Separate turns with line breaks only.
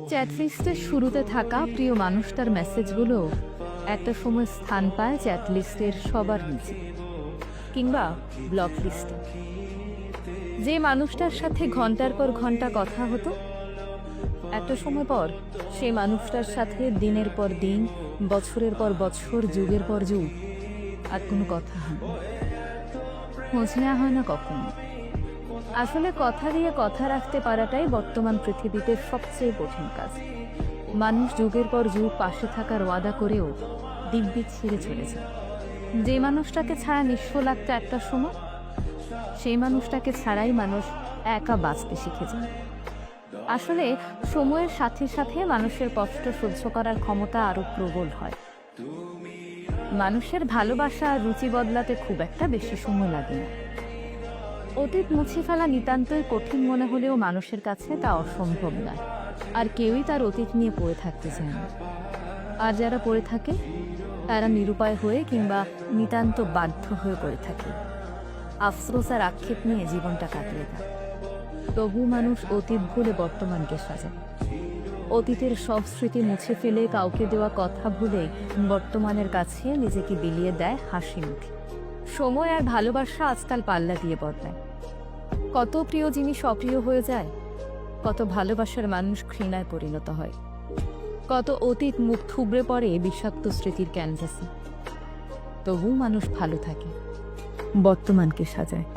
চ্যাটলিস্টের শুরুতে থাকা প্রিয় মানুষটার মেসেজগুলো একটা সময় স্থান পায় চ্যাটলিস্টের সবার নিচে কিংবা ব্লক লিস্টে। যে মানুষটার সাথে ঘন্টার পর ঘন্টা কথা হতো, একটা সময় পর সেই মানুষটার সাথে দিনের পর দিন, বছরের পর বছর, যুগের পর যুগ আর কোনো কথা হয় না, খোঁজ নেওয়া হয় না কখনো। আসলে কথা দিয়ে কথা রাখতে পারাটাই বর্তমান পৃথিবীতে সবচেয়ে কঠিন কাজ। মানুষ যুগের পর যুগ পাশে থাকার ওয়াদা করেও দিব্যি ছেড়ে চলে যায়। যে মানুষটাকে ছাড়া নিঃস্ব লাগতো একটা সময়, সেই মানুষটাকে ছাড়াই মানুষ একা বাঁচতে শিখে যায়। আসলে সময়ের সাথে সাথে মানুষের কষ্ট সহ্য করার ক্ষমতা আরো প্রবল হয়। মানুষের ভালোবাসা আর রুচি বদলাতে খুব একটা বেশি সময় লাগে না। অতীত মুছে ফেলা নিতান্তই কঠিন মনে হলেও মানুষের কাছে তা অসম্ভব নয়। আর কেউই তার অতীত নিয়ে পড়ে থাকতে চায় না। আর যারা পড়ে থাকে তারা নিরুপায় হয়ে কিংবা নিতান্ত বাধ্য হয়ে পড়ে থাকে, আফসোস আর আক্ষেপ নিয়ে জীবনটা কাটিয়ে দেয়। তবু মানুষ অতীত ভুলে বর্তমানকে সাজায়। অতীতের সব স্মৃতি মুছে ফেলে কাউকে দেওয়া কথা ভুলে বর্তমানের কাছে নিজেকে বিলিয়ে দেয় হাসি মুখে। সময় আর ভালোবাসা আজকাল পাল্লা দিয়ে বদলায়। কত প্রিয় জিনিস অপ্রিয় হয়ে যায়, কত ভালোবাসার মানুষ ঘৃণায় পরিণত হয়, কত অতীত মুখ থুবড়ে পড়ে বিষাক্ত স্মৃতির ক্যানভাসে। তবু মানুষ ভালো থাকে, বর্তমানকে সাজায়।